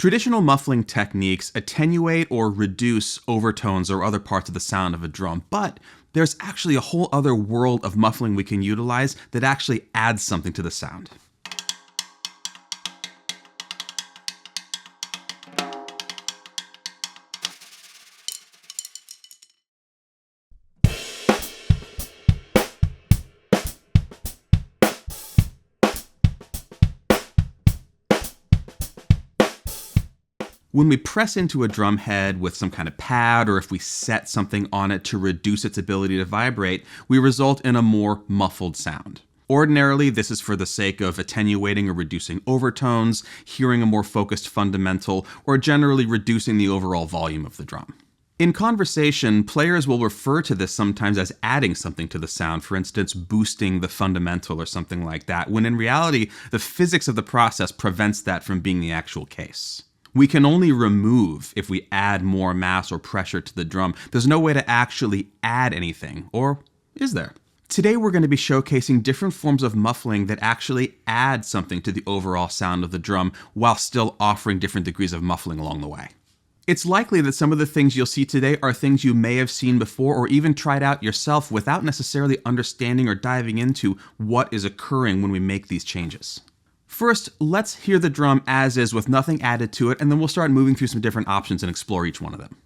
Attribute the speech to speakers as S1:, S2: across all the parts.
S1: Traditional muffling techniques attenuate or reduce overtones or other parts of the sound of a drum, but there's actually a whole other world of muffling we can utilize that actually adds something to the sound. When we press into a drum head with some kind of pad, or if we set something on it to reduce its ability to vibrate, we result in a more muffled sound. Ordinarily, this is for the sake of attenuating or reducing overtones, hearing a more focused fundamental, or generally reducing the overall volume of the drum. In conversation, players will refer to this sometimes as adding something to the sound, for instance, boosting the fundamental or something like that, when in reality, the physics of the process prevents that from being the actual case. We can only remove if we add more mass or pressure to the drum. There's no way to actually add anything, or is there? Today we're going to be showcasing different forms of muffling that actually add something to the overall sound of the drum while still offering different degrees of muffling along the way. It's likely that some of the things you'll see today are things you may have seen before or even tried out yourself without necessarily understanding or diving into what is occurring when we make these changes. First, let's hear the drum as is with nothing added to it, and then we'll start moving through some different options and explore each one of them.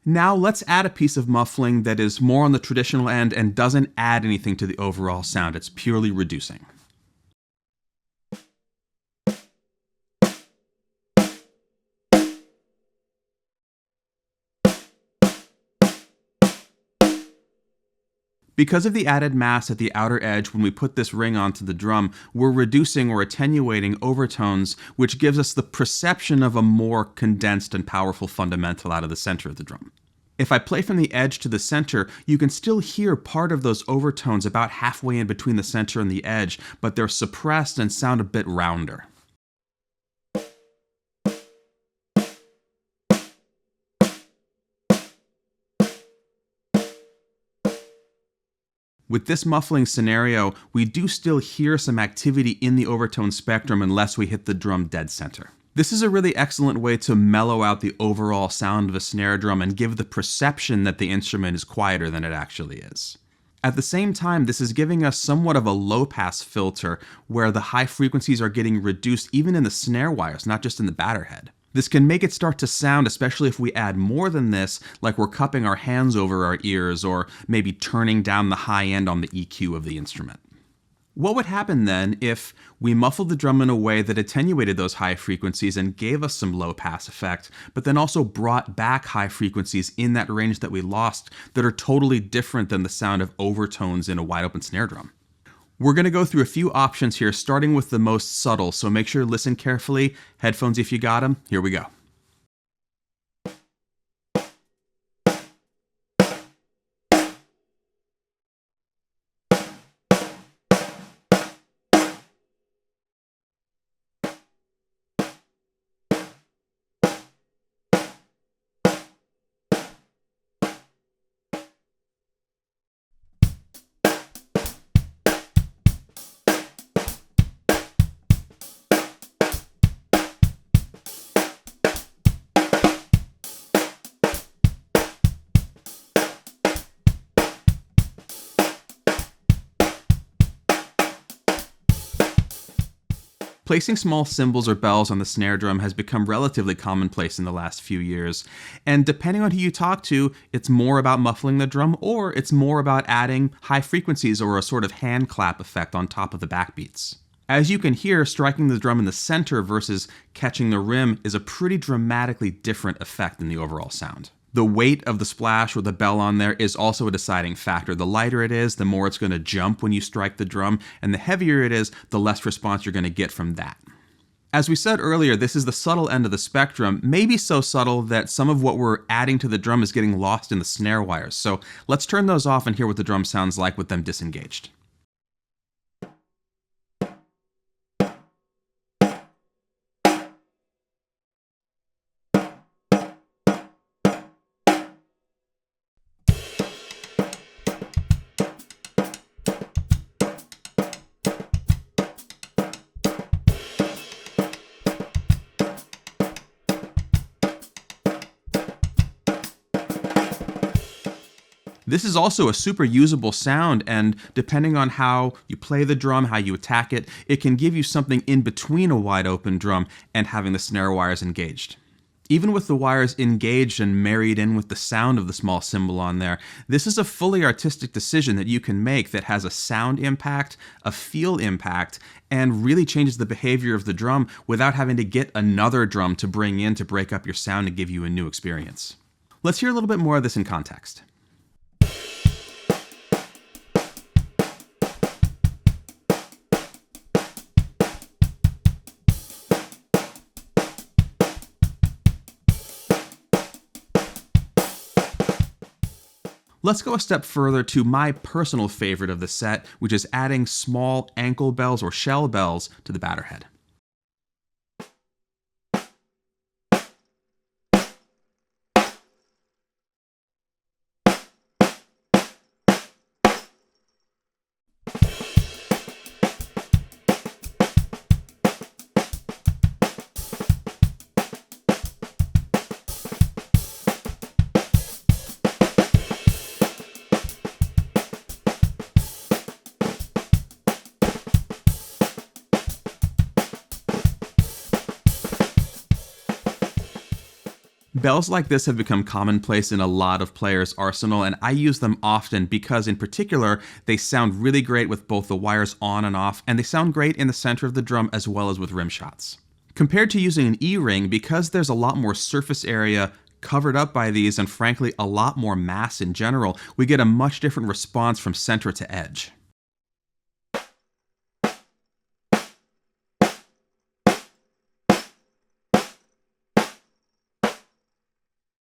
S1: Now let's add a piece of muffling that is more on the traditional end and doesn't add anything to the overall sound. It's purely reducing. Because of the added mass at the outer edge when we put this ring onto the drum, we're reducing or attenuating overtones, which gives us the perception of a more condensed and powerful fundamental out of the center of the drum. If I play from the edge to the center, you can still hear part of those overtones about halfway in between the center and the edge, but they're suppressed and sound a bit rounder. With this muffling scenario, we do still hear some activity in the overtone spectrum unless we hit the drum dead center. This is a really excellent way to mellow out the overall sound of a snare drum and give the perception that the instrument is quieter than it actually is. At the same time, this is giving us somewhat of a low-pass filter where the high frequencies are getting reduced even in the snare wires, not just in the batter head. This can make it start to sound, especially if we add more than this, like we're cupping our hands over our ears or maybe turning down the high end on the EQ of the instrument. What would happen then if we muffled the drum in a way that attenuated those high frequencies and gave us some low pass effect, but then also brought back high frequencies in that range that we lost that are totally different than the sound of overtones in a wide open snare drum? We're going to go through a few options here, starting with the most subtle, so make sure to listen carefully. Headphones if you got them. Here we go. Placing small cymbals or bells on the snare drum has become relatively commonplace in the last few years, and depending on who you talk to, it's more about muffling the drum or it's more about adding high frequencies or a sort of hand clap effect on top of the backbeats. As you can hear, striking the drum in the center versus catching the rim is a pretty dramatically different effect in the overall sound. The weight of the splash or the bell on there is also a deciding factor. The lighter it is, the more it's going to jump when you strike the drum, and the heavier it is, the less response you're going to get from that. As we said earlier, this is the subtle end of the spectrum, maybe so subtle that some of what we're adding to the drum is getting lost in the snare wires. So let's turn those off and hear what the drum sounds like with them disengaged. This is also a super usable sound, and depending on how you play the drum, how you attack it, it can give you something in between a wide open drum and having the snare wires engaged. Even with the wires engaged and married in with the sound of the small cymbal on there, this is a fully artistic decision that you can make that has a sound impact, a feel impact, and really changes the behavior of the drum without having to get another drum to bring in to break up your sound and give you a new experience. Let's hear a little bit more of this in context. Let's go a step further to my personal favorite of the set, which is adding small ankle bells or shell bells to the batter head. Bells like this have become commonplace in a lot of players' arsenal, and I use them often because, in particular, they sound really great with both the wires on and off, and they sound great in the center of the drum as well as with rim shots. Compared to using an E-ring, because there's a lot more surface area covered up by these, and frankly, a lot more mass in general, we get a much different response from center to edge.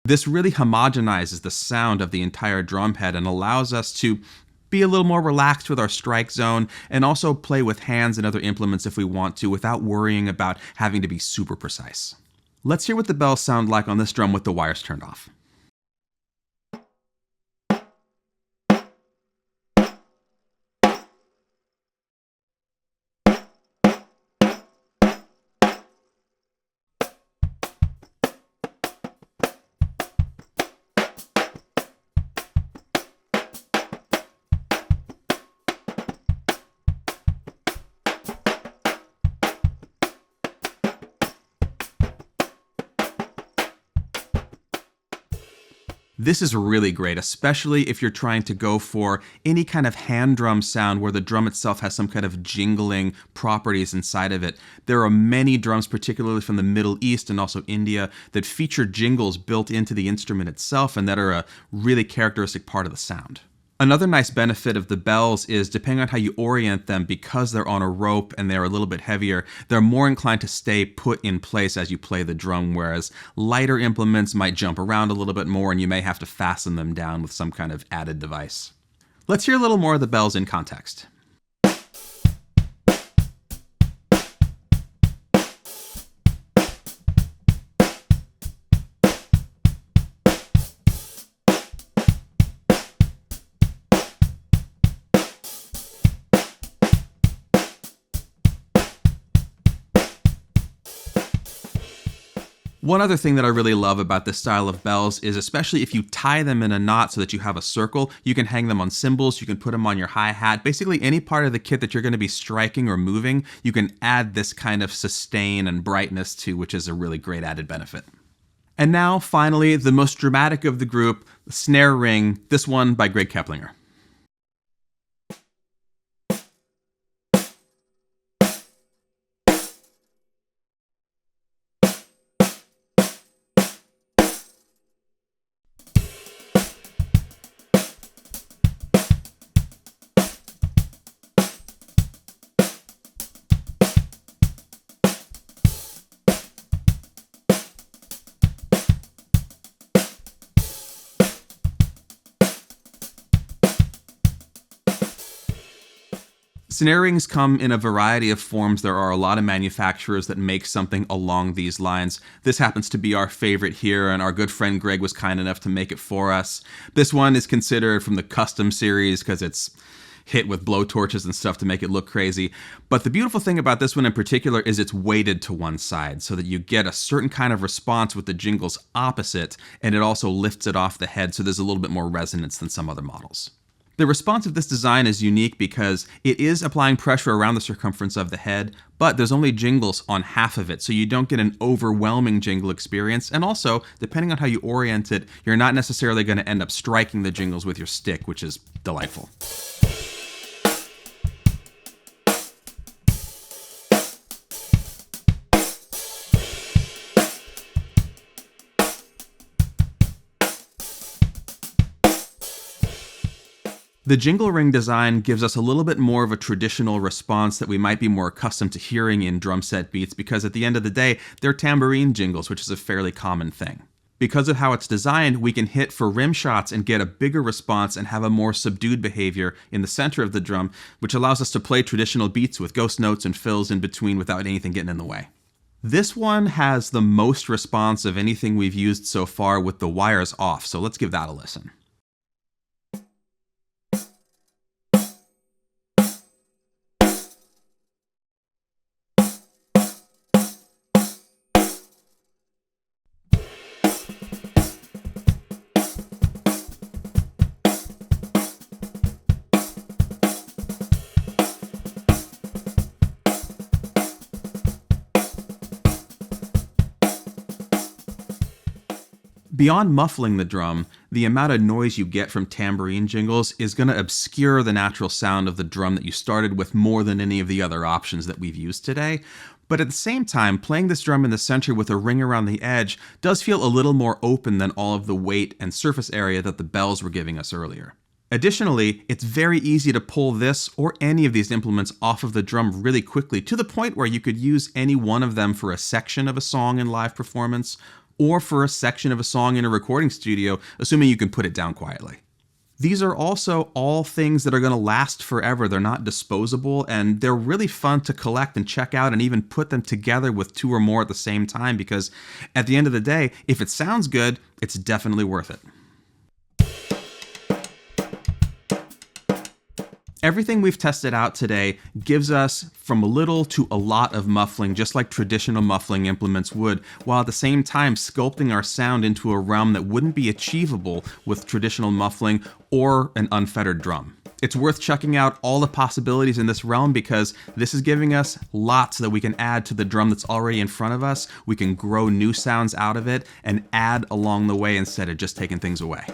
S1: This really homogenizes the sound of the entire drum head and allows us to be a little more relaxed with our strike zone and also play with hands and other implements if we want to without worrying about having to be super precise. Let's hear what the bells sound like on this drum with the wires turned off. This is really great, especially if you're trying to go for any kind of hand drum sound where the drum itself has some kind of jingling properties inside of it. There are many drums, particularly from the Middle East and also India, that feature jingles built into the instrument itself and that are a really characteristic part of the sound. Another nice benefit of the bells is, depending on how you orient them, because they're on a rope and they're a little bit heavier, they're more inclined to stay put in place as you play the drum, whereas lighter implements might jump around a little bit more and you may have to fasten them down with some kind of added device. Let's hear a little more of the bells in context. One other thing that I really love about this style of bells is, especially if you tie them in a knot so that you have a circle, you can hang them on cymbals, you can put them on your hi-hat, basically any part of the kit that you're going to be striking or moving, you can add this kind of sustain and brightness to, which is a really great added benefit. And now, finally, the most dramatic of the group, the snare ring, this one by Greg Keplinger. Snare rings come in a variety of forms. There are a lot of manufacturers that make something along these lines. This happens to be our favorite here, and our good friend Greg was kind enough to make it for us. This one is considered from the custom series because it's hit with blowtorches and stuff to make it look crazy. But the beautiful thing about this one in particular is it's weighted to one side so that you get a certain kind of response with the jingles opposite, and it also lifts it off the head so there's a little bit more resonance than some other models. The response of this design is unique because it is applying pressure around the circumference of the head, but there's only jingles on half of it, so you don't get an overwhelming jingle experience, and also, depending on how you orient it, you're not necessarily going to end up striking the jingles with your stick, which is delightful. The jingle ring design gives us a little bit more of a traditional response that we might be more accustomed to hearing in drum set beats because at the end of the day, they're tambourine jingles, which is a fairly common thing. Because of how it's designed, we can hit for rim shots and get a bigger response and have a more subdued behavior in the center of the drum, which allows us to play traditional beats with ghost notes and fills in between without anything getting in the way. This one has the most response of anything we've used so far with the wires off, so let's give that a listen. Beyond muffling the drum, the amount of noise you get from tambourine jingles is going to obscure the natural sound of the drum that you started with more than any of the other options that we've used today. But at the same time, playing this drum in the center with a ring around the edge does feel a little more open than all of the weight and surface area that the bells were giving us earlier. Additionally, it's very easy to pull this or any of these implements off of the drum really quickly to the point where you could use any one of them for a section of a song in live performance, or for a section of a song in a recording studio, assuming you can put it down quietly. These are also all things that are going to last forever. They're not disposable, and they're really fun to collect and check out and even put them together with two or more at the same time because at the end of the day, if it sounds good, it's definitely worth it. Everything we've tested out today gives us from a little to a lot of muffling, just like traditional muffling implements would, while at the same time sculpting our sound into a realm that wouldn't be achievable with traditional muffling or an unfettered drum. It's worth checking out all the possibilities in this realm because this is giving us lots that we can add to the drum that's already in front of us. We can grow new sounds out of it and add along the way instead of just taking things away.